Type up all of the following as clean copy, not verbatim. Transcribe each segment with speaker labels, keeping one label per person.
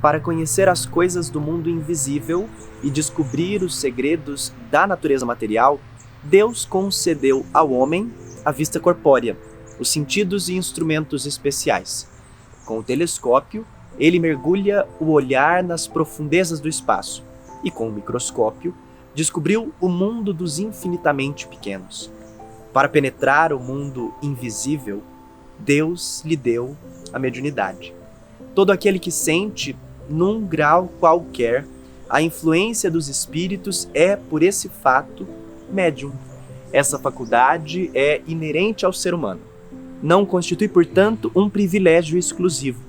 Speaker 1: para conhecer as coisas do mundo invisível e descobrir os segredos da natureza material, Deus concedeu ao homem a vista corpórea, os sentidos e instrumentos especiais. Com o telescópio, ele mergulha o olhar nas profundezas do espaço e, com o microscópio, descobriu o mundo dos infinitamente pequenos. Para penetrar o mundo invisível, Deus lhe deu a mediunidade. Todo aquele que sente, num grau qualquer, a influência dos espíritos é, por esse fato, médium. Essa faculdade é inerente ao ser humano. Não constitui, portanto, um privilégio exclusivo.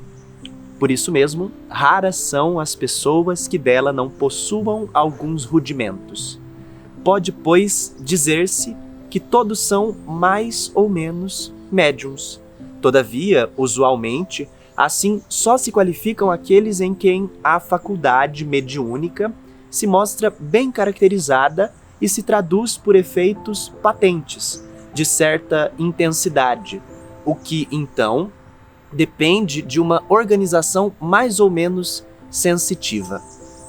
Speaker 1: Por isso mesmo, raras são as pessoas que dela não possuam alguns rudimentos. Pode, pois, dizer-se que todos são mais ou menos médiums. Todavia, usualmente, assim só se qualificam aqueles em quem a faculdade mediúnica se mostra bem caracterizada e se traduz por efeitos patentes, de certa intensidade, o que, então, depende de uma organização mais ou menos sensitiva.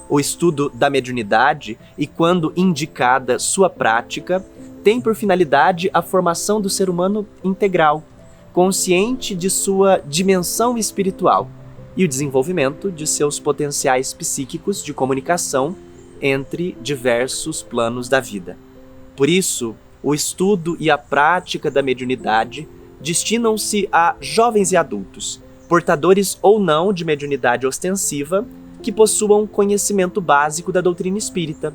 Speaker 1: O estudo da mediunidade, e quando indicada sua prática, tem por finalidade a formação do ser humano integral, consciente de sua dimensão espiritual e o desenvolvimento de seus potenciais psíquicos de comunicação entre diversos planos da vida. Por isso, o estudo e a prática da mediunidade destinam-se a jovens e adultos, portadores ou não de mediunidade ostensiva, que possuam conhecimento básico da doutrina espírita,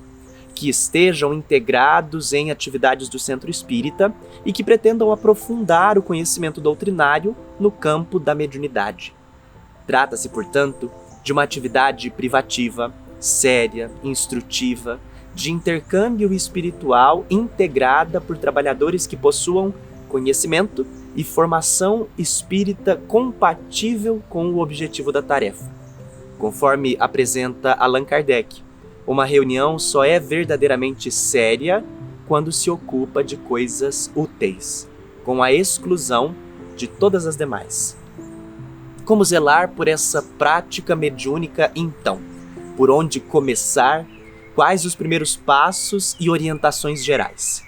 Speaker 1: que estejam integrados em atividades do centro espírita e que pretendam aprofundar o conhecimento doutrinário no campo da mediunidade. Trata-se, portanto, de uma atividade privativa, séria, instrutiva, de intercâmbio espiritual integrada por trabalhadores que possuam conhecimento e formação espírita compatível com o objetivo da tarefa. Conforme apresenta Allan Kardec, uma reunião só é verdadeiramente séria quando se ocupa de coisas úteis, com a exclusão de todas as demais. Como zelar por essa prática mediúnica, então? Por onde começar? Quais os primeiros passos e orientações gerais?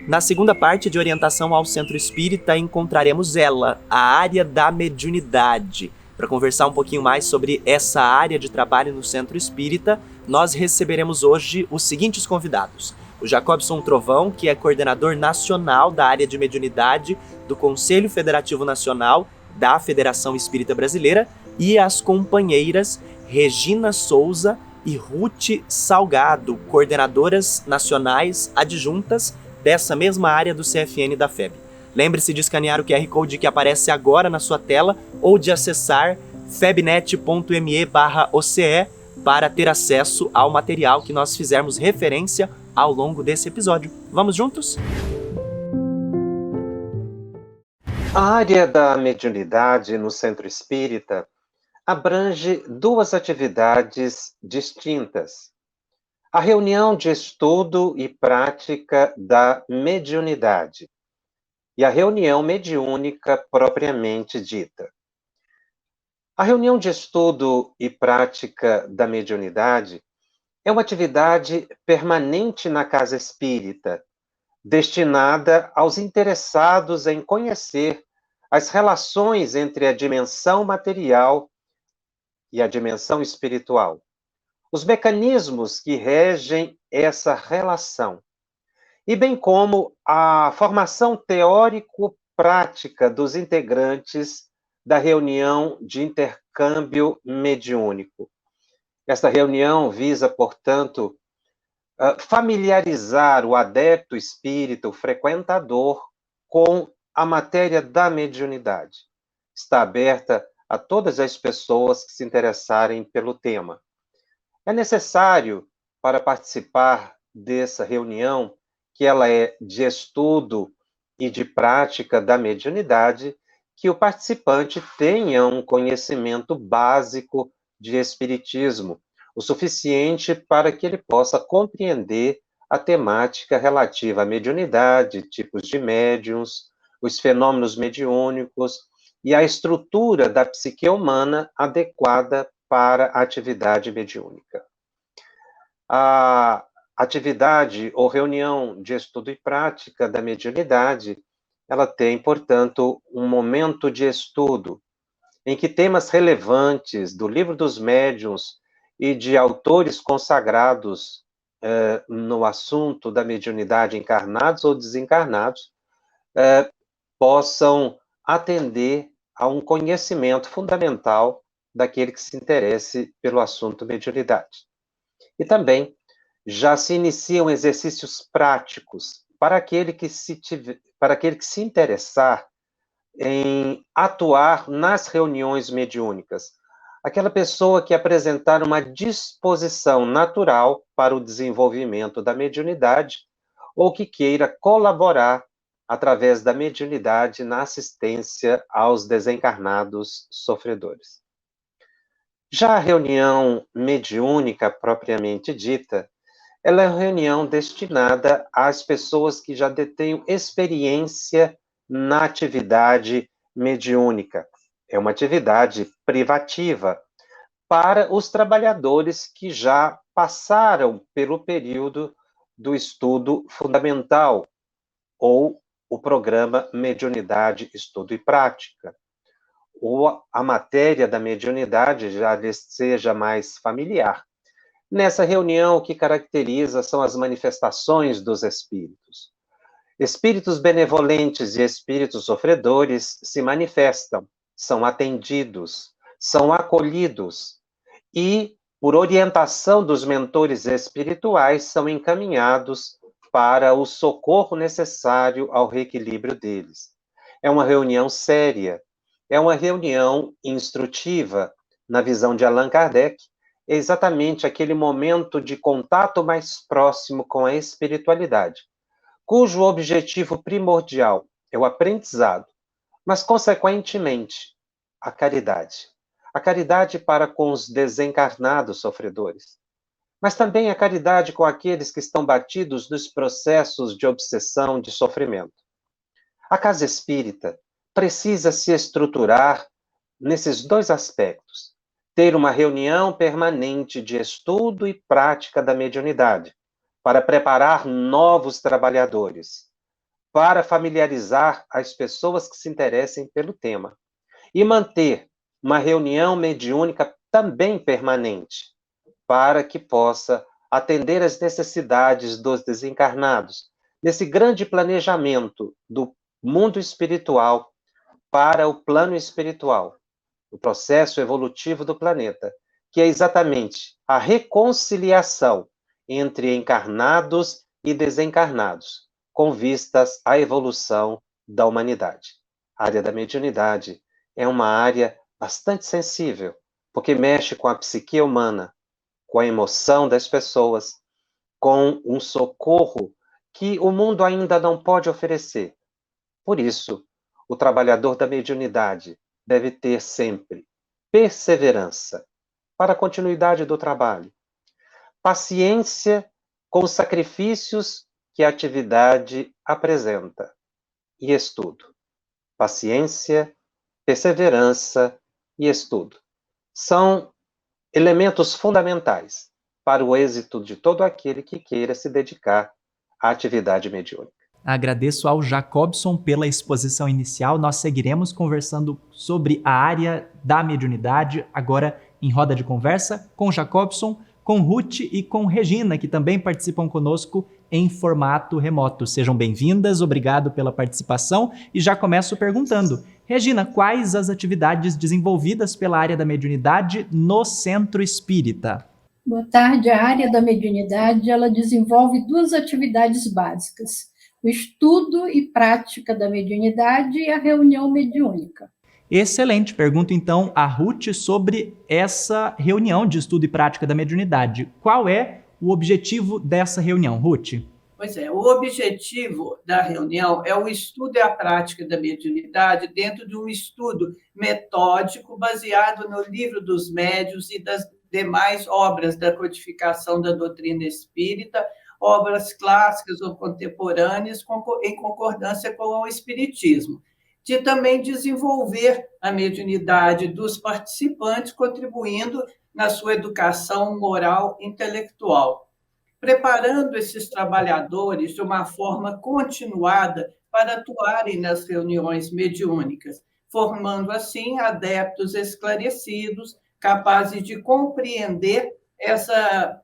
Speaker 1: Na segunda parte de orientação ao centro espírita, encontraremos ela, a área da mediunidade. Para conversar um pouquinho mais sobre essa área de trabalho no centro espírita, nós receberemos hoje os seguintes convidados. O Jacobson Trovão, que é coordenador nacional da área de mediunidade do Conselho Federativo Nacional da Federação Espírita Brasileira, e as companheiras Regina Souza e Ruth Salgado, coordenadoras nacionais adjuntas dessa mesma área do CFN da FEB. Lembre-se de escanear o QR Code que aparece agora na sua tela ou de acessar febnet.me/OCE para ter acesso ao material que nós fizermos referência ao longo desse episódio. Vamos juntos?
Speaker 2: A área da mediunidade no centro espírita abrange duas atividades distintas: a reunião de estudo e prática da mediunidade e a reunião mediúnica propriamente dita. A reunião de estudo e prática da mediunidade é uma atividade permanente na casa espírita, destinada aos interessados em conhecer as relações entre a dimensão material e a dimensão espiritual, os mecanismos que regem essa relação, e bem como a formação teórico-prática dos integrantes da reunião de intercâmbio mediúnico. Esta reunião visa, portanto, familiarizar o adepto espírita, o frequentador, com a matéria da mediunidade. Está aberta a todas as pessoas que se interessarem pelo tema. É necessário, para participar dessa reunião, que ela é de estudo e de prática da mediunidade, que o participante tenha um conhecimento básico de espiritismo, o suficiente para que ele possa compreender a temática relativa à mediunidade, tipos de médiuns, os fenômenos mediúnicos e a estrutura da psique humana adequada para a atividade mediúnica. A atividade ou reunião de estudo e prática da mediunidade, ela tem, portanto, um momento de estudo em que temas relevantes do Livro dos Médiuns e de autores consagrados no assunto da mediunidade, encarnados ou desencarnados, possam atender a um conhecimento fundamental daquele que se interesse pelo assunto mediunidade. E também já se iniciam exercícios práticos para aquele que se interessar em atuar nas reuniões mediúnicas. Aquela pessoa que apresentar uma disposição natural para o desenvolvimento da mediunidade ou que queira colaborar através da mediunidade na assistência aos desencarnados sofredores. Já a reunião mediúnica propriamente dita, ela é uma reunião destinada às pessoas que já detêm experiência na atividade mediúnica. É uma atividade privativa para os trabalhadores que já passaram pelo período do estudo fundamental ou o programa Mediunidade, Estudo e Prática, ou a matéria da mediunidade já lhes seja mais familiar. Nessa reunião, o que caracteriza são as manifestações dos espíritos. Espíritos benevolentes e espíritos sofredores se manifestam, são atendidos, são acolhidos e, por orientação dos mentores espirituais, são encaminhados para o socorro necessário ao reequilíbrio deles. É uma reunião séria, é uma reunião instrutiva. Na visão de Allan Kardec, é exatamente aquele momento de contato mais próximo com a espiritualidade, cujo objetivo primordial é o aprendizado, mas, consequentemente, a caridade. A caridade para com os desencarnados sofredores, mas também a caridade com aqueles que estão batidos nos processos de obsessão, de sofrimento. A casa espírita precisa se estruturar nesses dois aspectos: ter uma reunião permanente de estudo e prática da mediunidade, para preparar novos trabalhadores, para familiarizar as pessoas que se interessem pelo tema, e manter uma reunião mediúnica também permanente, para que possa atender às necessidades dos desencarnados, nesse grande planejamento do mundo espiritual para o plano espiritual, o processo evolutivo do planeta, que é exatamente a reconciliação entre encarnados e desencarnados, com vistas à evolução da humanidade. A área da mediunidade é uma área bastante sensível, porque mexe com a psique humana, com a emoção das pessoas, com um socorro que o mundo ainda não pode oferecer. Por isso, o trabalhador da mediunidade deve ter sempre perseverança para a continuidade do trabalho, paciência com os sacrifícios que a atividade apresenta e estudo. Paciência, perseverança e estudo são elementos fundamentais para o êxito de todo aquele que queira se dedicar à atividade mediúnica.
Speaker 1: Agradeço ao Jacobson pela exposição inicial. Nós seguiremos conversando sobre a área da mediunidade, agora em roda de conversa, com Jacobson, com Ruth e com Regina, que também participam conosco em formato remoto. Sejam bem-vindas, obrigado pela participação e já começo perguntando: Regina, quais as atividades desenvolvidas pela área da mediunidade no Centro Espírita?
Speaker 3: Boa tarde. A área da mediunidade, ela desenvolve duas atividades básicas: o estudo e prática da mediunidade e a reunião mediúnica.
Speaker 1: Excelente. Pergunto então a Ruth sobre essa reunião de estudo e prática da mediunidade. Qual é o objetivo dessa reunião, Ruth?
Speaker 4: O Pois é, o objetivo da reunião é o estudo e a prática da mediunidade dentro de um estudo metódico baseado no Livro dos Médiuns e das demais obras da codificação da doutrina espírita, obras clássicas ou contemporâneas em concordância com o espiritismo, de também desenvolver a mediunidade dos participantes, contribuindo na sua educação moral e intelectual, preparando esses trabalhadores de uma forma continuada para atuarem nas reuniões mediúnicas, formando assim adeptos esclarecidos, capazes de compreender essa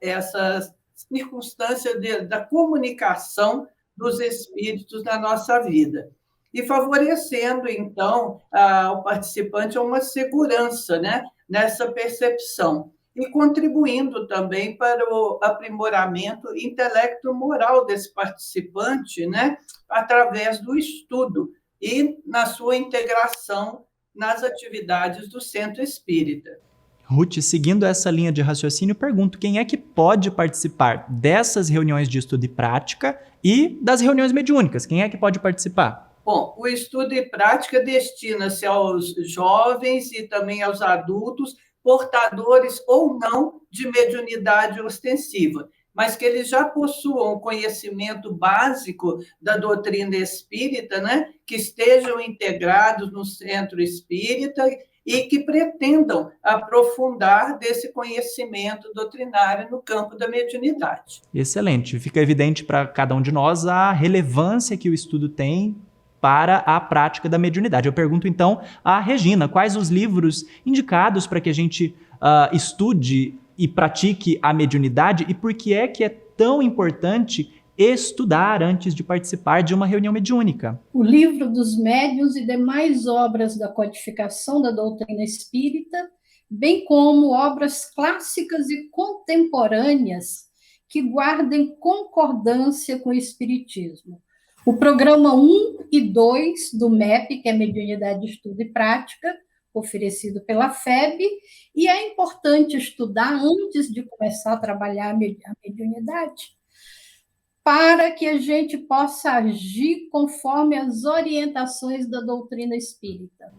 Speaker 4: circunstância da comunicação dos espíritos na nossa vida, e favorecendo, então, ao participante uma segurança, né, nessa percepção, e contribuindo também para o aprimoramento intelecto-moral desse participante, né, através do estudo e na sua integração nas atividades do centro espírita.
Speaker 5: Ruth, seguindo essa linha de raciocínio, pergunto quem é que pode participar dessas reuniões de estudo e prática e das reuniões mediúnicas? Quem é que pode participar?
Speaker 4: Bom, o estudo e prática destina-se aos jovens e também aos adultos, portadores ou não de mediunidade ostensiva, mas que eles já possuam conhecimento básico da doutrina espírita, né? Que estejam integrados no centro espírita e que pretendam aprofundar desse conhecimento doutrinário no campo da mediunidade.
Speaker 5: Excelente. Fica evidente para cada um de nós a relevância que o estudo tem para a prática da mediunidade. Eu pergunto, então, à Regina, quais os livros indicados para que a gente estude e pratique a mediunidade e por que é tão importante estudar antes de participar de uma reunião mediúnica?
Speaker 3: O Livro dos Médiuns e demais obras da codificação da doutrina espírita, bem como obras clássicas e contemporâneas que guardem concordância com o espiritismo. O programa 1 e 2 do MEP, que é Mediunidade, Estudo e Prática, oferecido pela FEB, e é importante estudar antes de começar a trabalhar a mediunidade, para que a gente possa agir conforme as orientações da doutrina espírita.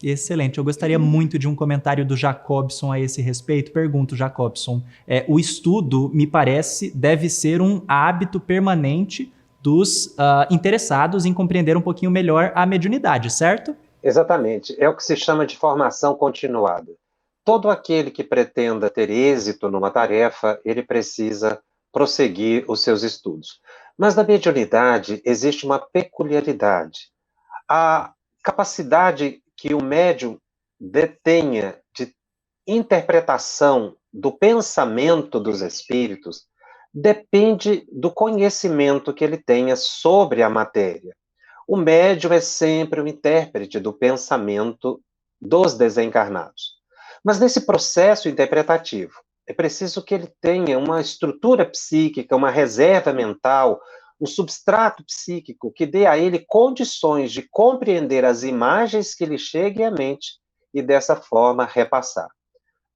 Speaker 5: Excelente. Eu gostaria muito de um comentário do Jacobson a esse respeito. Pergunto, Jacobson, o estudo, me parece, deve ser um hábito permanente dos interessados em compreender um pouquinho melhor a mediunidade, certo?
Speaker 2: Exatamente. É o que se chama de formação continuada. Todo aquele que pretenda ter êxito numa tarefa, ele precisa prosseguir os seus estudos. Mas na mediunidade existe uma peculiaridade. A capacidade que o médium detenha de interpretação do pensamento dos espíritos depende do conhecimento que ele tenha sobre a matéria. O médium é sempre o intérprete do pensamento dos desencarnados. Mas nesse processo interpretativo, é preciso que ele tenha uma estrutura psíquica, uma reserva mental, um substrato psíquico que dê a ele condições de compreender as imagens que lhe cheguem à mente e, dessa forma, repassar.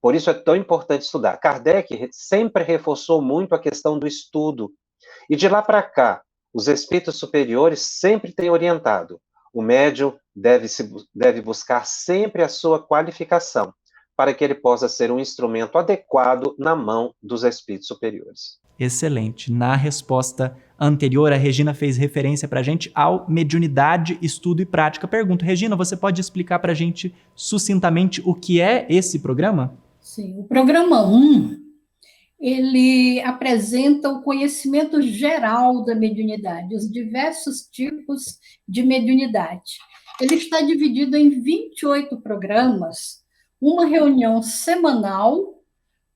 Speaker 2: Por isso é tão importante estudar. Kardec sempre reforçou muito a questão do estudo. E de lá para cá, os espíritos superiores sempre têm orientado. O médium deve buscar sempre a sua qualificação, para que ele possa ser um instrumento adequado na mão dos espíritos superiores.
Speaker 5: Excelente. Na resposta anterior, a Regina fez referência para a gente ao mediunidade, estudo e prática. Pergunto, Regina, você pode explicar para a gente sucintamente o que é esse programa?
Speaker 3: Sim, o programa 1, ele apresenta o conhecimento geral da mediunidade, os diversos tipos de mediunidade. Ele está dividido em 28 programas, uma reunião semanal,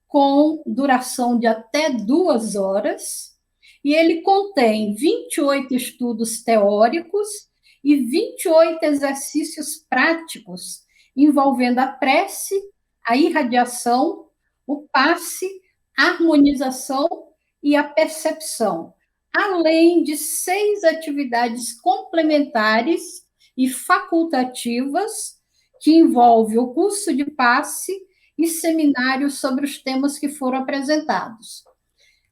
Speaker 3: com duração de até 2 horas, e ele contém 28 estudos teóricos e 28 exercícios práticos, envolvendo a prece, a irradiação, o passe, a harmonização e a percepção, além de 6 atividades complementares e facultativas, que envolvem o curso de passe e seminários sobre os temas que foram apresentados.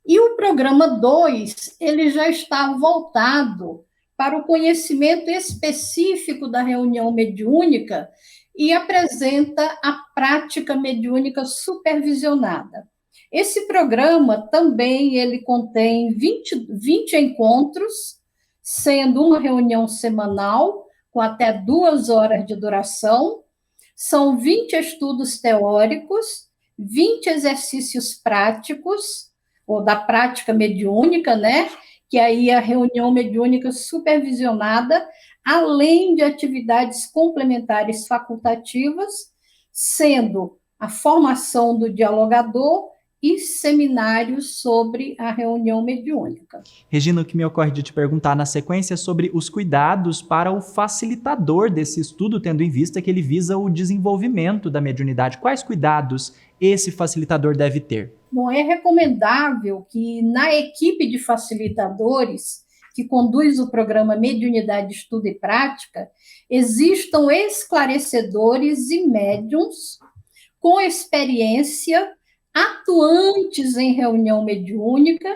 Speaker 3: E o programa 2, ele já está voltado para o conhecimento específico da reunião mediúnica e apresenta a prática mediúnica supervisionada. Esse programa também ele contém 20 encontros, sendo uma reunião semanal, com até 2 horas de duração. São 20 estudos teóricos, 20 exercícios práticos, ou da prática mediúnica, né? Que aí é a reunião mediúnica supervisionada, além de atividades complementares facultativas, sendo a formação do dialogador e seminários sobre a reunião mediúnica.
Speaker 5: Regina, o que me ocorre de te perguntar na sequência é sobre os cuidados para o facilitador desse estudo, tendo em vista que ele visa o desenvolvimento da mediunidade. Quais cuidados esse facilitador deve ter?
Speaker 3: Bom, é recomendável que na equipe de facilitadores que conduz o programa Mediunidade, Estudo e Prática, existam esclarecedores e médiums com experiência, atuantes em reunião mediúnica,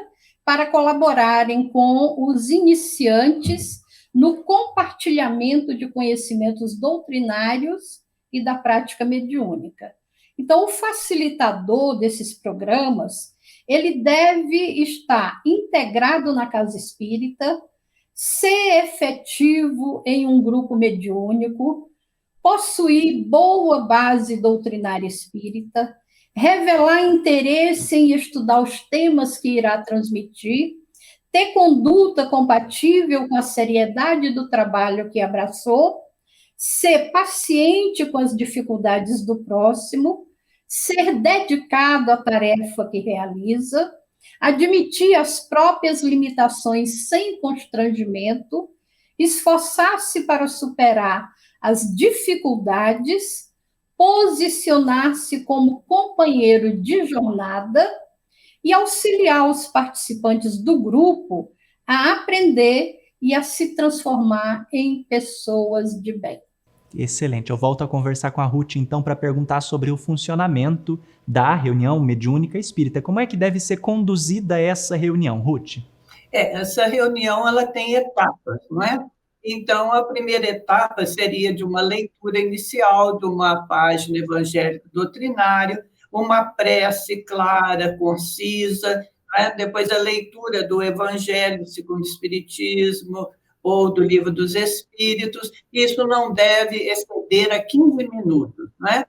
Speaker 3: para colaborarem com os iniciantes no compartilhamento de conhecimentos doutrinários e da prática mediúnica. Então, o facilitador desses programas, ele deve estar integrado na casa espírita, ser efetivo em um grupo mediúnico, possuir boa base doutrinária espírita, revelar interesse em estudar os temas que irá transmitir, ter conduta compatível com a seriedade do trabalho que abraçou, ser paciente com as dificuldades do próximo, ser dedicado à tarefa que realiza, admitir as próprias limitações sem constrangimento, esforçar-se para superar as dificuldades, posicionar-se como companheiro de jornada e auxiliar os participantes do grupo a aprender e a se transformar em pessoas de bem.
Speaker 5: Excelente. Eu volto a conversar com a Ruth, então, para perguntar sobre o funcionamento da reunião mediúnica espírita. Como é que deve ser conduzida essa reunião, Ruth?
Speaker 4: Essa reunião ela tem etapas, não é? Então, a primeira etapa seria de uma leitura inicial de uma página evangélica doutrinária, uma prece clara, concisa, né? Depois a leitura do Evangelho segundo o Espiritismo, ou do Livro dos Espíritos. Isso não deve exceder a 15 minutos, né?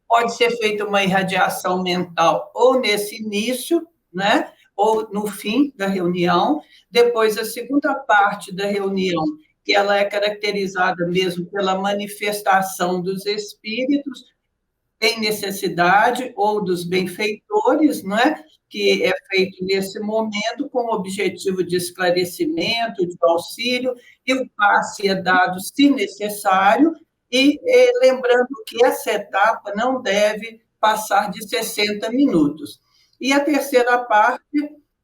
Speaker 4: Pode ser feita uma irradiação mental ou nesse início, né? Ou no fim da reunião. Depois, a segunda parte da reunião, que ela é caracterizada mesmo pela manifestação dos espíritos em necessidade ou dos benfeitores, não é? Que é feito nesse momento com o objetivo de esclarecimento, de auxílio, e o passe é dado se necessário, e lembrando que essa etapa não deve passar de 60 minutos. E a terceira parte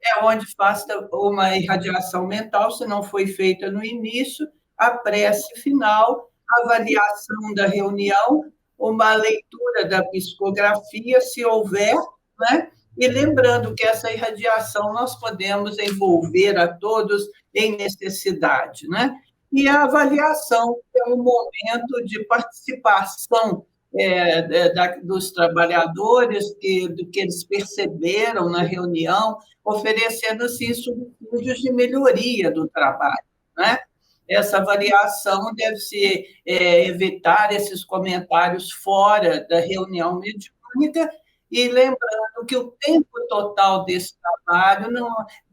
Speaker 4: é onde faz uma irradiação mental, se não foi feita no início, a prece final, a avaliação da reunião, uma leitura da psicografia, se houver, né? E lembrando que essa irradiação nós podemos envolver a todos em necessidade, né? E a avaliação é um momento de participação dos trabalhadores, do que eles perceberam na reunião, oferecendo, assim, subsídios de melhoria do trabalho, né? Essa avaliação deve-se evitar esses comentários fora da reunião mediúnica, e lembrando que o tempo total desse trabalho não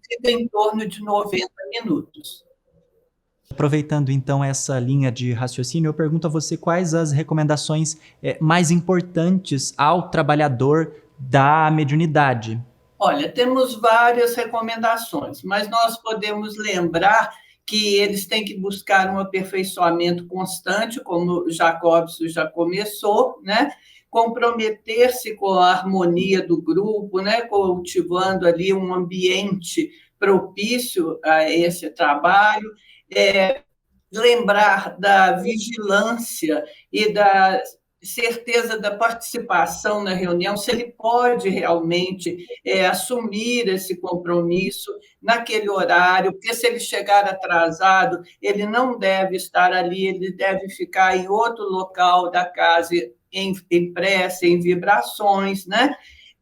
Speaker 4: fica em torno de 90 minutos.
Speaker 5: Aproveitando, então, essa linha de raciocínio, eu pergunto a você quais as recomendações mais importantes ao trabalhador da mediunidade.
Speaker 4: Olha, temos várias recomendações, mas nós podemos lembrar que eles têm que buscar um aperfeiçoamento constante, como Jacobson já começou, né? Comprometer-se com a harmonia do grupo, né? Cultivando ali um ambiente propício a esse trabalho, lembrar da vigilância e da certeza da participação na reunião, se ele pode realmente assumir esse compromisso naquele horário, porque se ele chegar atrasado, ele não deve estar ali, ele deve ficar em outro local da casa, em prece, em vibrações, né?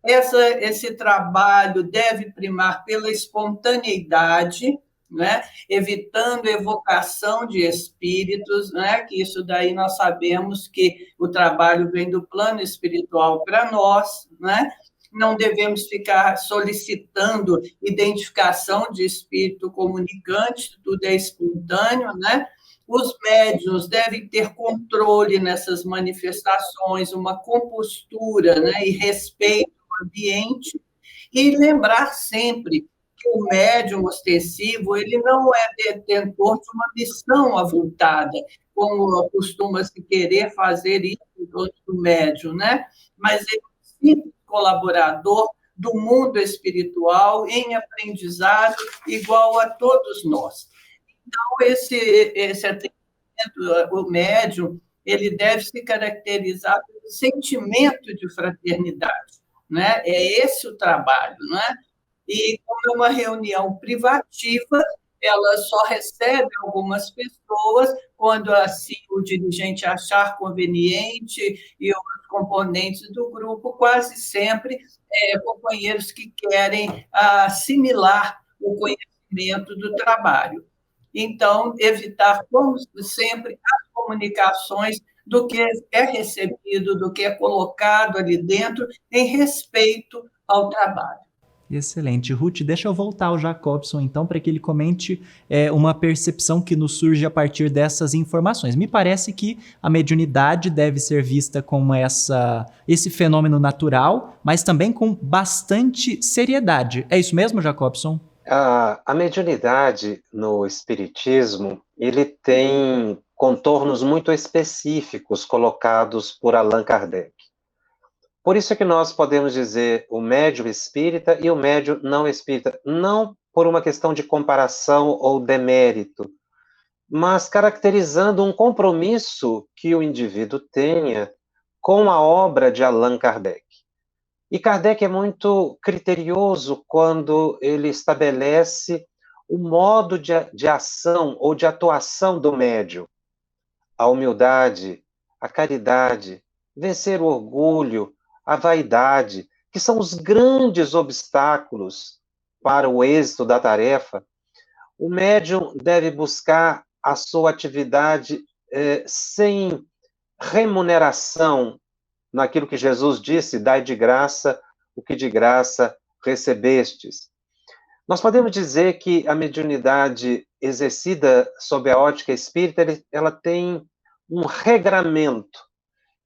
Speaker 4: Esse trabalho deve primar pela espontaneidade, né? Evitando evocação de espíritos, né? Que isso daí nós sabemos que o trabalho vem do plano espiritual para nós, né? Não devemos ficar solicitando identificação de espírito comunicante, tudo é espontâneo, né? Os médiuns devem ter controle nessas manifestações, uma compostura, né? E respeito ao ambiente, e lembrar sempre que o médium ostensivo ele não é detentor de uma missão avultada, como costuma-se querer fazer isso em torno do médium, né? Mas ele é um simples colaborador do mundo espiritual em aprendizado igual a todos nós. Então, esse atendimento, o médium, ele deve se caracterizar pelo sentimento de fraternidade, né? É esse o trabalho, né? E como é uma reunião privativa, ela só recebe algumas pessoas quando assim o dirigente achar conveniente, e os componentes do grupo quase sempre companheiros que querem assimilar o conhecimento do trabalho. Então, evitar, como sempre, as comunicações do que é recebido, do que é colocado ali dentro, em respeito ao trabalho.
Speaker 5: Excelente. Ruth, deixa eu voltar ao Jacobson, então, para que ele comente uma percepção que nos surge a partir dessas informações. Me parece que a mediunidade deve ser vista como esse fenômeno natural, mas também com bastante seriedade. É isso mesmo, Jacobson?
Speaker 2: A mediunidade no espiritismo, ele tem contornos muito específicos colocados por Allan Kardec. Por isso é que nós podemos dizer o médium espírita e o médium não espírita, não por uma questão de comparação ou demérito, mas caracterizando um compromisso que o indivíduo tenha com a obra de Allan Kardec. E Kardec é muito criterioso quando ele estabelece o modo de ação ou de atuação do médium. A humildade, a caridade, vencer o orgulho, a vaidade, que são os grandes obstáculos para o êxito da tarefa. O médium deve buscar a sua atividade sem remuneração, naquilo que Jesus disse, dai de graça o que de graça recebestes. Nós podemos dizer que a mediunidade exercida sob a ótica espírita, ela tem um regramento,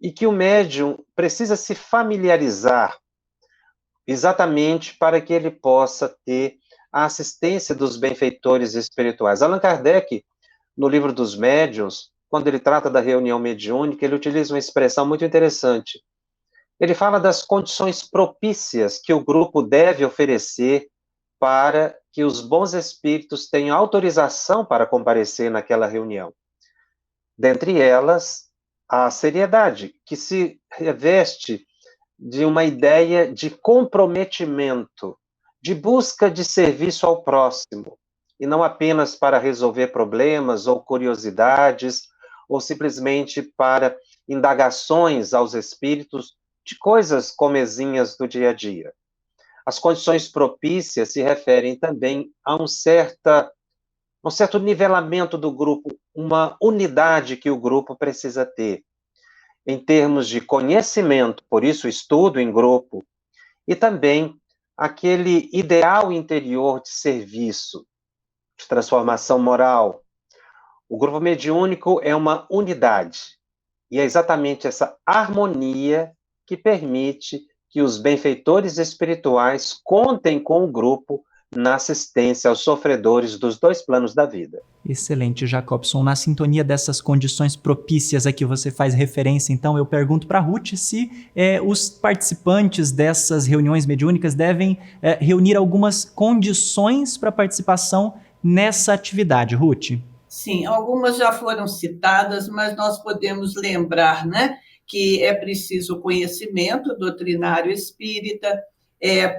Speaker 2: e que o médium precisa se familiarizar exatamente para que ele possa ter a assistência dos benfeitores espirituais. Allan Kardec, no livro dos médiuns, quando ele trata da reunião mediúnica, ele utiliza uma expressão muito interessante. Ele fala das condições propícias que o grupo deve oferecer para que os bons espíritos tenham autorização para comparecer naquela reunião. Dentre elas, a seriedade, que se reveste de uma ideia de comprometimento, de busca de serviço ao próximo, e não apenas para resolver problemas ou curiosidades, ou simplesmente para indagações aos espíritos de coisas comezinhas do dia a dia. As condições propícias se referem também a um certo nivelamento do grupo, uma unidade que o grupo precisa ter, em termos de conhecimento, por isso estudo em grupo, e também aquele ideal interior de serviço, de transformação moral. O grupo mediúnico é uma unidade, e é exatamente essa harmonia que permite que os benfeitores espirituais contem com o grupo na assistência aos sofredores dos dois planos da vida.
Speaker 5: Excelente, Jacobson. Na sintonia dessas condições propícias a que você faz referência, então, eu pergunto para a Ruth se os participantes dessas reuniões mediúnicas devem reunir algumas condições para participação nessa atividade. Ruth?
Speaker 4: Sim, algumas já foram citadas, mas nós podemos lembrar, né, que é preciso conhecimento doutrinário espírita,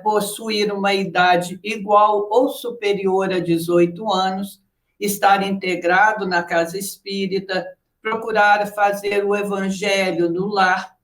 Speaker 4: possuir uma idade igual ou superior a 18 anos, estar integrado na casa espírita, procurar fazer o evangelho no lar,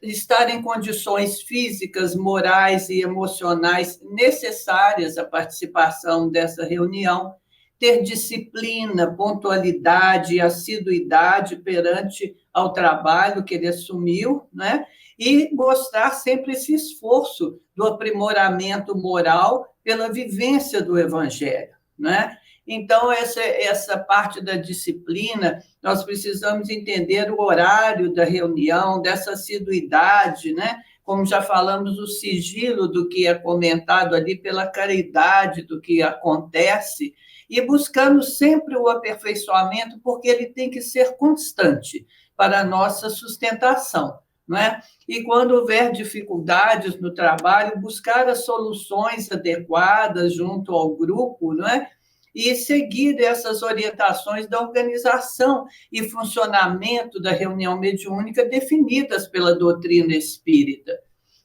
Speaker 4: estar em condições físicas, morais e emocionais necessárias à participação dessa reunião, ter disciplina, pontualidade e assiduidade perante ao trabalho que ele assumiu, né? E mostrar sempre esse esforço do aprimoramento moral pela vivência do Evangelho, né? Então, essa parte da disciplina, nós precisamos entender o horário da reunião, dessa assiduidade, né? Como já falamos, o sigilo do que é comentado ali, pela caridade do que acontece, e buscando sempre o aperfeiçoamento, porque ele tem que ser constante para a nossa sustentação, não é? E quando houver dificuldades no trabalho, buscar as soluções adequadas junto ao grupo, não é? E seguir essas orientações da organização e funcionamento da reunião mediúnica definidas pela doutrina espírita.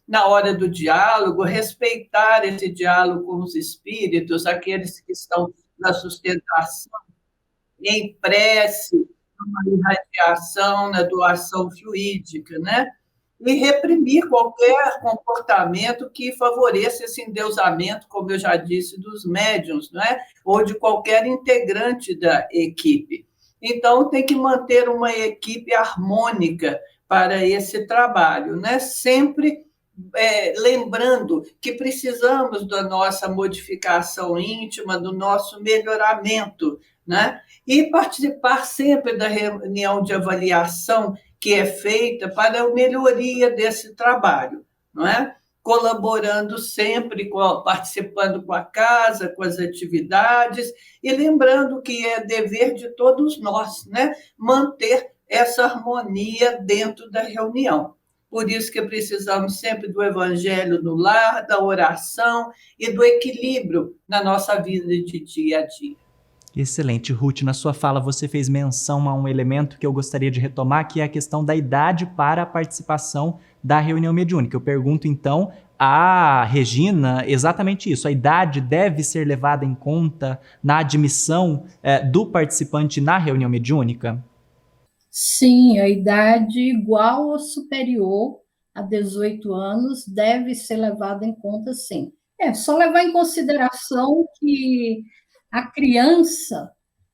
Speaker 4: Na hora do diálogo, respeitar esse diálogo com os espíritos, aqueles que estão na sustentação, em prece, numa irradiação, na doação fluídica, né? E reprimir qualquer comportamento que favoreça esse endeusamento, como eu já disse, dos médiuns, não é? Ou de qualquer integrante da equipe. Então, tem que manter uma equipe harmônica para esse trabalho, né? Sempre lembrando que precisamos da nossa modificação íntima, do nosso melhoramento, né? E participar sempre da reunião de avaliação que é feita para a melhoria desse trabalho, não é? Colaborando sempre, participando com a casa, com as atividades, e lembrando que é dever de todos nós, né? Manter essa harmonia dentro da reunião. Por isso que precisamos sempre do evangelho no lar, da oração e do equilíbrio na nossa vida de dia a dia.
Speaker 5: Excelente, Ruth. Na sua fala você fez menção a um elemento que eu gostaria de retomar, que é a questão da idade para a participação da reunião mediúnica. Eu pergunto, então, à Regina exatamente isso. A idade deve ser levada em conta na admissão do participante na reunião mediúnica?
Speaker 3: Sim, a idade igual ou superior a 18 anos deve ser levada em conta, sim. Só levar em consideração que a criança,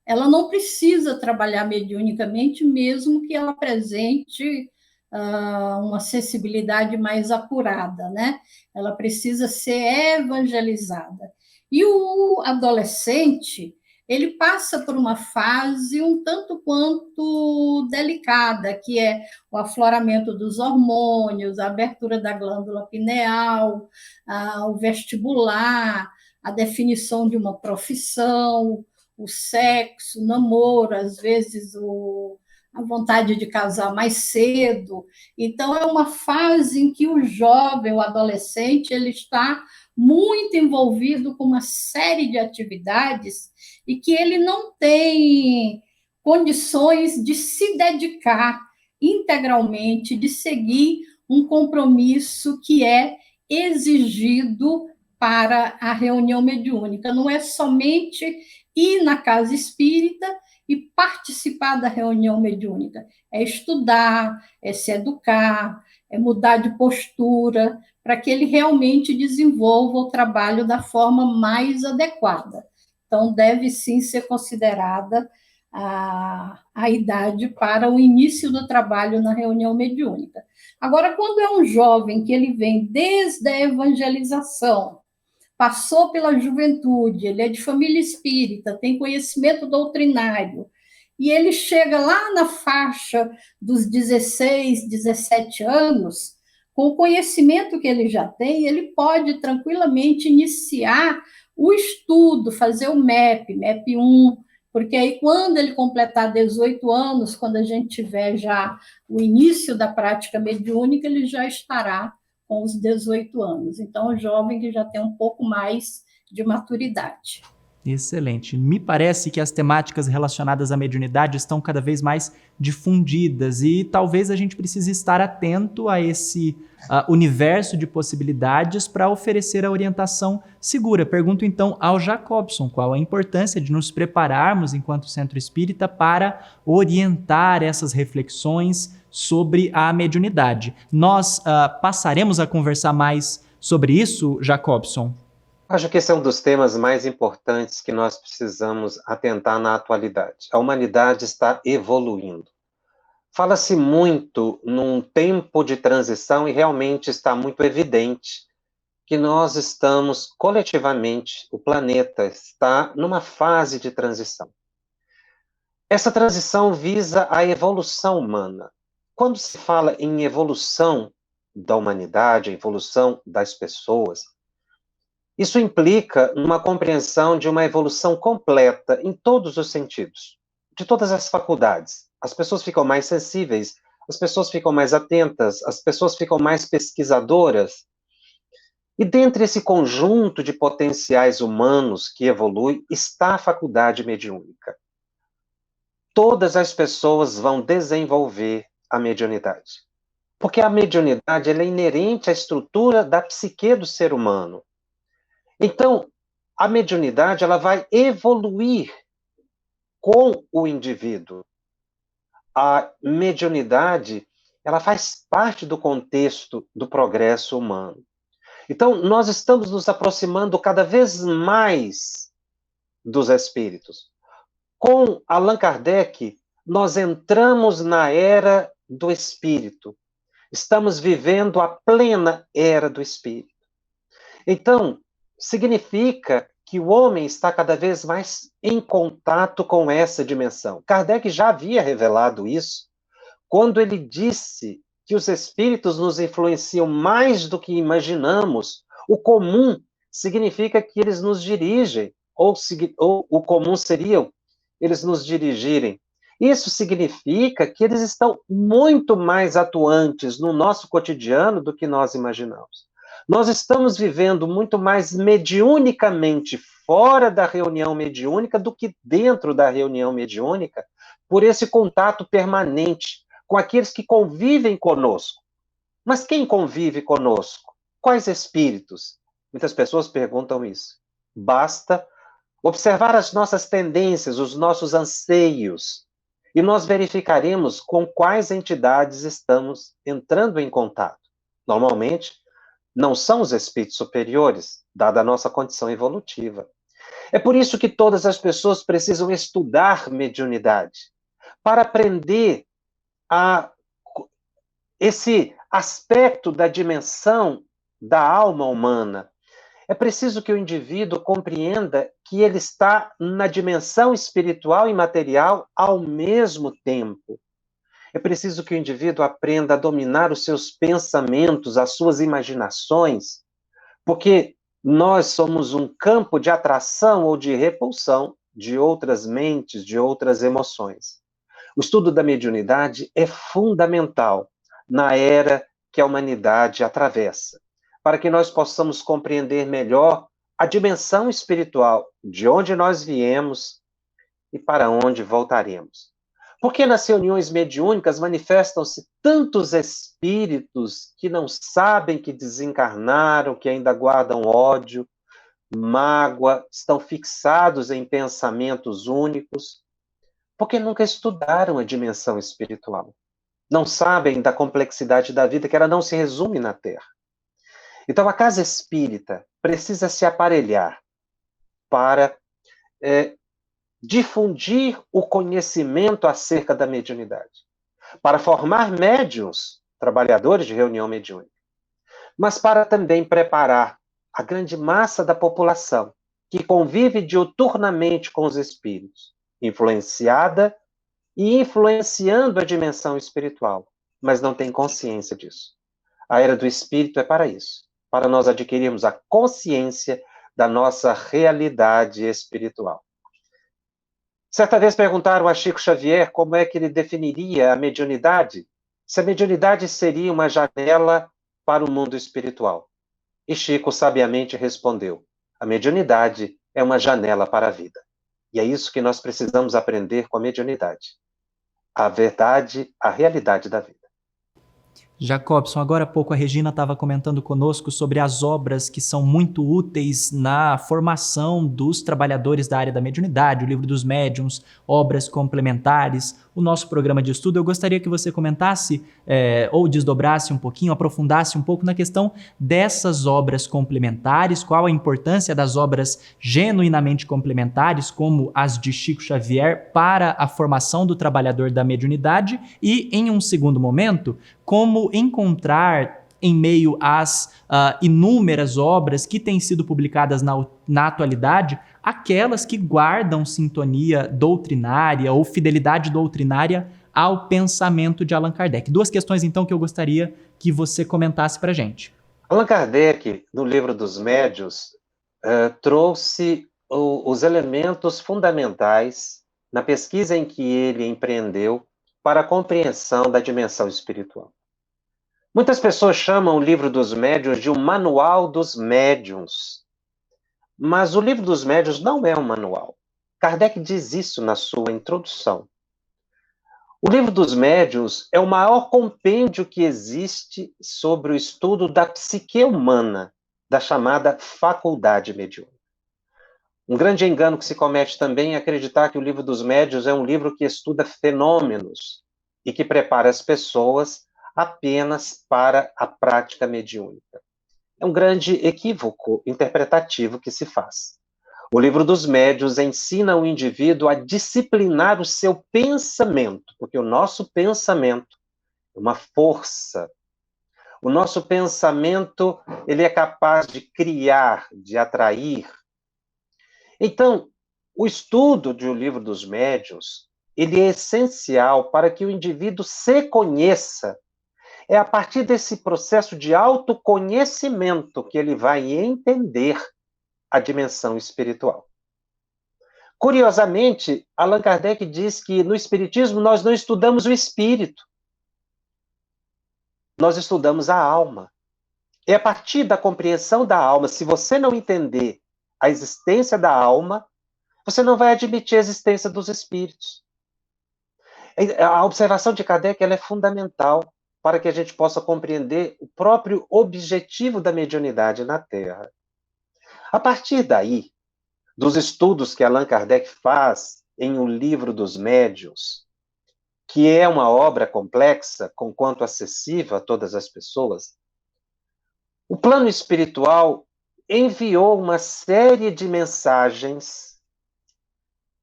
Speaker 3: ela não precisa trabalhar mediunicamente, mesmo que ela apresente uma sensibilidade mais apurada, né? Ela precisa ser evangelizada. E o adolescente, ele passa por uma fase um tanto quanto delicada, que é o afloramento dos hormônios, a abertura da glândula pineal, o vestibular, a definição de uma profissão, o sexo, o namoro, às vezes a vontade de casar mais cedo. Então, é uma fase em que o jovem, o adolescente, ele está muito envolvido com uma série de atividades e que ele não tem condições de se dedicar integralmente, de seguir um compromisso que é exigido para a reunião mediúnica. Não é somente ir na casa espírita e participar da reunião mediúnica. É estudar, é se educar, é mudar de postura, para que ele realmente desenvolva o trabalho da forma mais adequada. Então, deve sim ser considerada a idade para o início do trabalho na reunião mediúnica. Agora, quando é um jovem que ele vem desde a evangelização, passou pela juventude, ele é de família espírita, tem conhecimento doutrinário, e ele chega lá na faixa dos 16, 17 anos, com o conhecimento que ele já tem, ele pode tranquilamente iniciar o estudo, fazer o MEP 1, porque aí quando ele completar 18 anos, quando a gente tiver já o início da prática mediúnica, ele já estará com os 18 anos. Então, o jovem que já tem um pouco mais de maturidade.
Speaker 5: Excelente. Me parece que as temáticas relacionadas à mediunidade estão cada vez mais difundidas e talvez a gente precise estar atento a esse universo de possibilidades para oferecer a orientação segura. Pergunto então ao Jacobson qual a importância de nos prepararmos enquanto centro espírita para orientar essas reflexões sobre a mediunidade. Nós passaremos a conversar mais sobre isso, Jacobson?
Speaker 2: Acho que esse é um dos temas mais importantes que nós precisamos atentar na atualidade. A humanidade está evoluindo. Fala-se muito num tempo de transição e realmente está muito evidente que nós estamos, coletivamente, o planeta está numa fase de transição. Essa transição visa a evolução humana. Quando se fala em evolução da humanidade, a evolução das pessoas, isso implica uma compreensão de uma evolução completa em todos os sentidos, de todas as faculdades. As pessoas ficam mais sensíveis, as pessoas ficam mais atentas, as pessoas ficam mais pesquisadoras. E dentre esse conjunto de potenciais humanos que evolui, está a faculdade mediúnica. Todas as pessoas vão desenvolver a mediunidade. Porque a mediunidade ela é inerente à estrutura da psique do ser humano. Então, a mediunidade ela vai evoluir com o indivíduo. A mediunidade ela faz parte do contexto do progresso humano. Então, nós estamos nos aproximando cada vez mais dos espíritos. Com Allan Kardec, nós entramos na era do espírito. Estamos vivendo a plena era do espírito. Então, significa que o homem está cada vez mais em contato com essa dimensão. Kardec já havia revelado isso quando ele disse que os espíritos nos influenciam mais do que imaginamos. O comum significa que eles nos dirigem, ou o comum seria eles nos dirigirem. Isso significa que eles estão muito mais atuantes no nosso cotidiano do que nós imaginamos. Nós estamos vivendo muito mais mediunicamente fora da reunião mediúnica do que dentro da reunião mediúnica, por esse contato permanente com aqueles que convivem conosco. Mas quem convive conosco? Quais espíritos? Muitas pessoas perguntam isso. Basta observar as nossas tendências, os nossos anseios, e nós verificaremos com quais entidades estamos entrando em contato. Normalmente, não são os espíritos superiores, dada a nossa condição evolutiva. É por isso que todas as pessoas precisam estudar mediunidade, para aprender esse aspecto da dimensão da alma humana. É preciso que o indivíduo compreenda que ele está na dimensão espiritual e material ao mesmo tempo. É preciso que o indivíduo aprenda a dominar os seus pensamentos, as suas imaginações, porque nós somos um campo de atração ou de repulsão de outras mentes, de outras emoções. O estudo da mediunidade é fundamental na era que a humanidade atravessa, para que nós possamos compreender melhor a dimensão espiritual, de onde nós viemos e para onde voltaremos. Porque nas reuniões mediúnicas manifestam-se tantos espíritos que não sabem que desencarnaram, que ainda guardam ódio, mágoa, estão fixados em pensamentos únicos, porque nunca estudaram a dimensão espiritual. Não sabem da complexidade da vida, que ela não se resume na Terra. Então a casa espírita precisa se aparelhar para difundir o conhecimento acerca da mediunidade, para formar médiuns, trabalhadores de reunião mediúnica, mas para também preparar a grande massa da população que convive diuturnamente com os espíritos, influenciada e influenciando a dimensão espiritual, mas não tem consciência disso. A era do espírito é para isso, para nós adquirirmos a consciência da nossa realidade espiritual. Certa vez perguntaram a Chico Xavier como é que ele definiria a mediunidade, se a mediunidade seria uma janela para o mundo espiritual. E Chico sabiamente respondeu: a mediunidade é uma janela para a vida. E é isso que nós precisamos aprender com a mediunidade. A verdade, a realidade da vida.
Speaker 5: Jacobson, agora há pouco a Regina estava comentando conosco sobre as obras que são muito úteis na formação dos trabalhadores da área da mediunidade, o Livro dos Médiuns, obras complementares, o nosso programa de estudo. Eu gostaria que você comentasse ou desdobrasse um pouquinho, aprofundasse um pouco na questão dessas obras complementares, qual a importância das obras genuinamente complementares, como as de Chico Xavier, para a formação do trabalhador da mediunidade e, em um segundo momento, como encontrar, em meio às inúmeras obras que têm sido publicadas na atualidade, aquelas que guardam sintonia doutrinária ou fidelidade doutrinária ao pensamento de Allan Kardec. Duas questões, então, que eu gostaria que você comentasse para a gente.
Speaker 2: Allan Kardec, no Livro dos Médiuns, trouxe os elementos fundamentais na pesquisa em que ele empreendeu para a compreensão da dimensão espiritual. Muitas pessoas chamam o Livro dos Médiuns de um manual dos médiuns. Mas o Livro dos Médiuns não é um manual. Kardec diz isso na sua introdução. O Livro dos Médiuns é o maior compêndio que existe sobre o estudo da psique humana, da chamada faculdade mediúnica. Um grande engano que se comete também é acreditar que o Livro dos Médiuns é um livro que estuda fenômenos e que prepara as pessoas apenas para a prática mediúnica. É um grande equívoco interpretativo que se faz. O Livro dos Médiuns ensina o indivíduo a disciplinar o seu pensamento, porque o nosso pensamento é uma força. O nosso pensamento, ele é capaz de criar, de atrair. Então, o estudo do Livro dos Médiuns, ele é essencial para que o indivíduo se conheça. É a partir desse processo de autoconhecimento que ele vai entender a dimensão espiritual. Curiosamente, Allan Kardec diz que no Espiritismo nós não estudamos o espírito, nós estudamos a alma. É a partir da compreensão da alma, se você não entender a existência da alma, você não vai admitir a existência dos espíritos. A observação de Kardec ela é fundamental para que a gente possa compreender o próprio objetivo da mediunidade na Terra. A partir daí, dos estudos que Allan Kardec faz em O Livro dos Médiuns, que é uma obra complexa, conquanto acessível a todas as pessoas, o plano espiritual enviou uma série de mensagens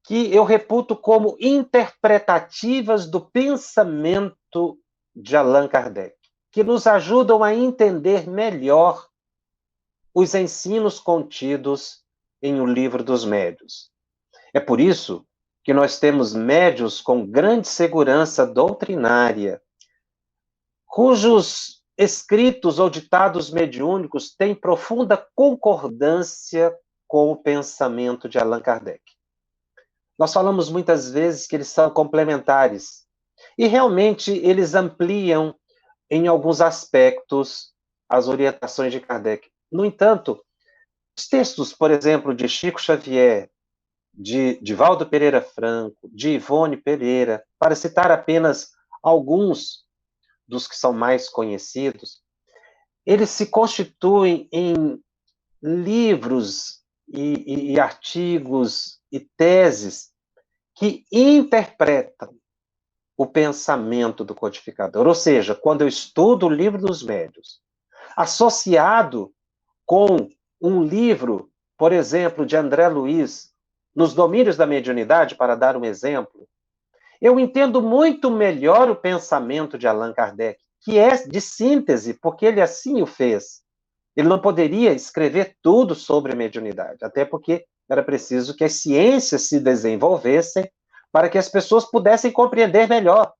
Speaker 2: que eu reputo como interpretativas do pensamento de Allan Kardec, que nos ajudam a entender melhor os ensinos contidos em O Livro dos Médiuns. É por isso que nós temos médiuns com grande segurança doutrinária, cujos escritos ou ditados mediúnicos têm profunda concordância com o pensamento de Allan Kardec. Nós falamos muitas vezes que eles são complementares, e realmente eles ampliam em alguns aspectos as orientações de Kardec. No entanto, os textos, por exemplo, de Chico Xavier, de Divaldo Pereira Franco, de Ivone Pereira, para citar apenas alguns dos que são mais conhecidos, eles se constituem em livros e artigos e teses que interpretam o pensamento do codificador. Ou seja, quando eu estudo o Livro dos Médiuns, associado com um livro, por exemplo, de André Luiz, Nos Domínios da Mediunidade, para dar um exemplo, eu entendo muito melhor o pensamento de Allan Kardec, que é de síntese, porque ele assim o fez. Ele não poderia escrever tudo sobre a mediunidade, até porque era preciso que as ciências se desenvolvessem para que as pessoas pudessem compreender melhor.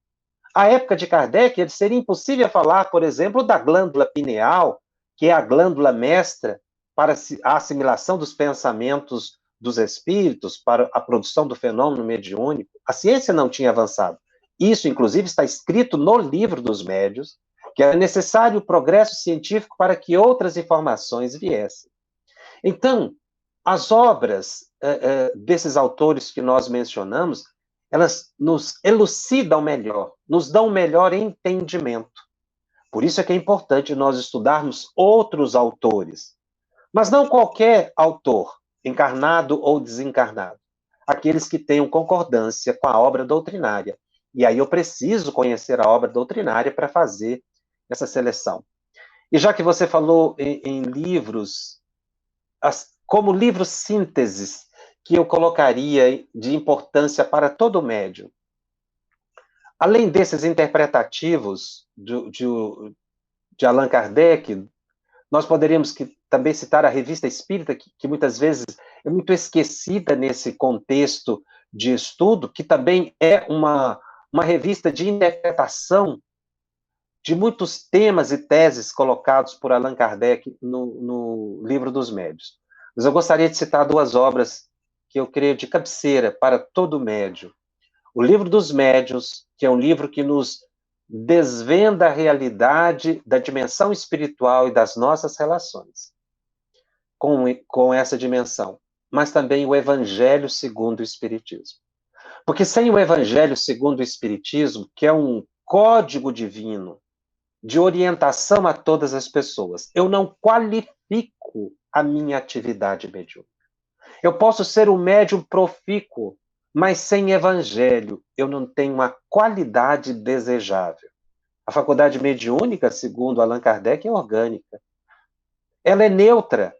Speaker 2: À época de Kardec, seria impossível falar, por exemplo, da glândula pineal, que é a glândula mestra para a assimilação dos pensamentos dos espíritos, para a produção do fenômeno mediúnico. A ciência não tinha avançado. Isso, inclusive, está escrito no Livro dos Médiuns, que era necessário o progresso científico para que outras informações viessem. Então, As obras desses autores que nós mencionamos, elas nos elucidam melhor, nos dão um melhor entendimento. Por isso é que é importante nós estudarmos outros autores. Mas não qualquer autor, encarnado ou desencarnado. Aqueles que tenham concordância com a obra doutrinária. E aí eu preciso conhecer a obra doutrinária para fazer essa seleção. E já que você falou em livros, como livros sínteses, que eu colocaria de importância para todo médium, além desses interpretativos de Allan Kardec, nós poderíamos também citar a Revista Espírita, que muitas vezes é muito esquecida nesse contexto de estudo, que também é uma revista de interpretação de muitos temas e teses colocados por Allan Kardec no Livro dos Médiuns. Mas eu gostaria de citar 2 obras que eu creio de cabeceira para todo médium. O Livro dos Médiuns, que é um livro que nos desvenda a realidade da dimensão espiritual e das nossas relações com essa dimensão, mas também o Evangelho segundo o Espiritismo. Porque sem o Evangelho segundo o Espiritismo, que é um código divino de orientação a todas as pessoas, eu não qualifico a minha atividade mediúnica. Eu posso ser um médium profícuo, mas sem Evangelho eu não tenho uma qualidade desejável. A faculdade mediúnica, segundo Allan Kardec, é orgânica. Ela é neutra.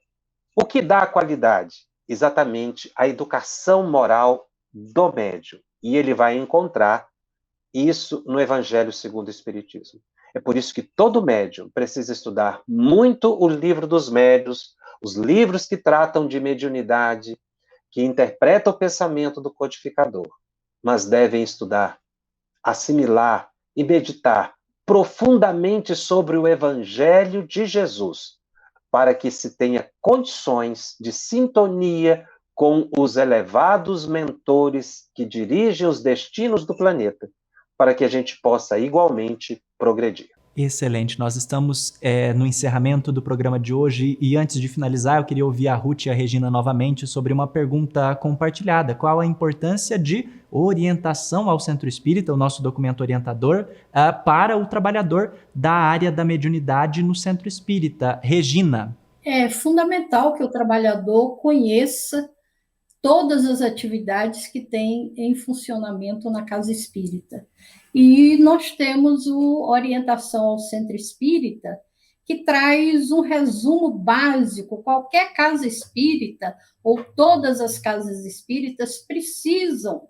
Speaker 2: O que dá a qualidade? Exatamente a educação moral do médium. E ele vai encontrar isso no Evangelho segundo o Espiritismo. É por isso que todo médium precisa estudar muito o Livro dos Médiuns, os livros que tratam de mediunidade, que interpretam o pensamento do codificador, mas devem estudar, assimilar e meditar profundamente sobre o Evangelho de Jesus, para que se tenha condições de sintonia com os elevados mentores que dirigem os destinos do planeta, para que a gente possa igualmente progredir.
Speaker 5: Excelente, nós estamos no encerramento do programa de hoje e antes de finalizar eu queria ouvir a Ruth e a Regina novamente sobre uma pergunta compartilhada. Qual a importância de orientação ao Centro Espírita, o nosso documento orientador, para o trabalhador da área da mediunidade no Centro Espírita? Regina.
Speaker 3: É fundamental que o trabalhador conheça todas as atividades que tem em funcionamento na Casa Espírita. E nós temos o Orientação ao Centro Espírita, que traz um resumo básico. Qualquer casa espírita, ou todas as casas espíritas, precisam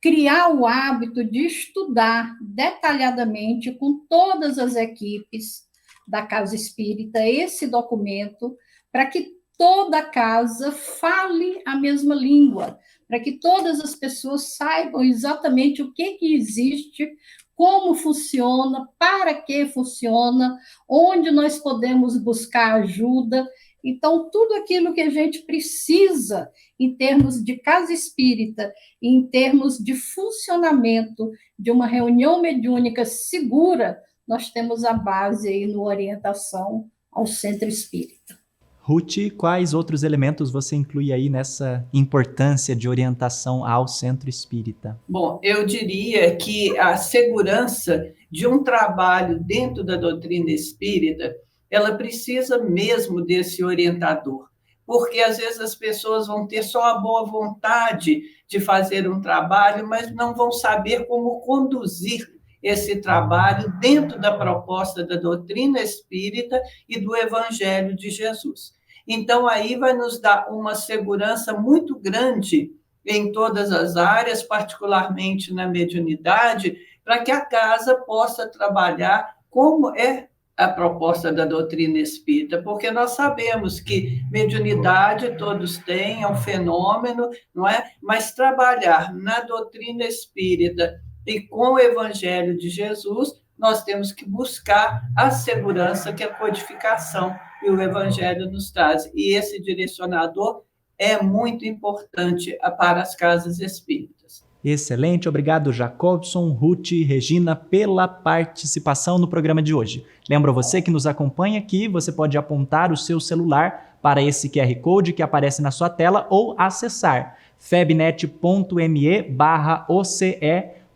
Speaker 3: criar o hábito de estudar detalhadamente com todas as equipes da Casa Espírita esse documento, para que toda casa fale a mesma língua, para que todas as pessoas saibam exatamente o que existe, como funciona, para que funciona, onde nós podemos buscar ajuda. Então, tudo aquilo que a gente precisa em termos de casa espírita, em termos de funcionamento de uma reunião mediúnica segura, nós temos a base aí no Orientação ao Centro Espírita.
Speaker 5: Ruth, quais outros elementos você inclui aí nessa importância de orientação ao Centro Espírita?
Speaker 4: Bom, eu diria que a segurança de um trabalho dentro da doutrina espírita, ela precisa mesmo desse orientador, porque às vezes as pessoas vão ter só a boa vontade de fazer um trabalho, mas não vão saber como conduzir esse trabalho dentro da proposta da doutrina espírita e do Evangelho de Jesus. Então, aí vai nos dar uma segurança muito grande em todas as áreas, particularmente na mediunidade, para que a casa possa trabalhar como é a proposta da doutrina espírita, porque nós sabemos que mediunidade todos têm, é um fenômeno, não é? Mas trabalhar na doutrina espírita e com o Evangelho de Jesus, nós temos que buscar a segurança que a codificação e o Evangelho nos traz. E esse direcionador é muito importante para as casas espíritas.
Speaker 5: Excelente, obrigado Jacobson, Ruth e Regina pela participação no programa de hoje. Lembro você que nos acompanha que você pode apontar o seu celular para esse QR Code que aparece na sua tela ou acessar febnet.me/OCE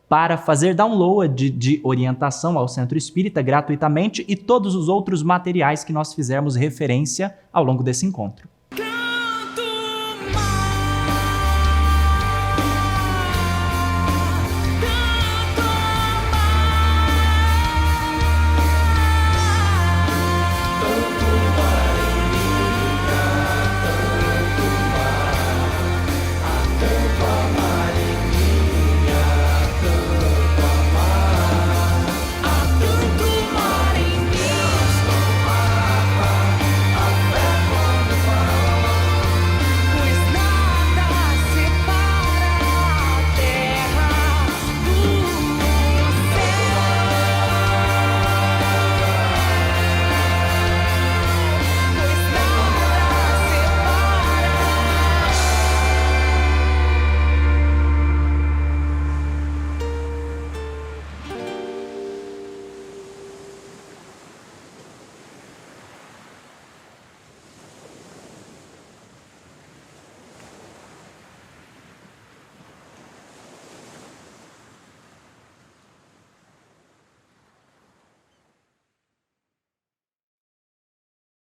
Speaker 5: para fazer download de orientação ao Centro Espírita gratuitamente e todos os outros materiais que nós fizermos referência ao longo desse encontro.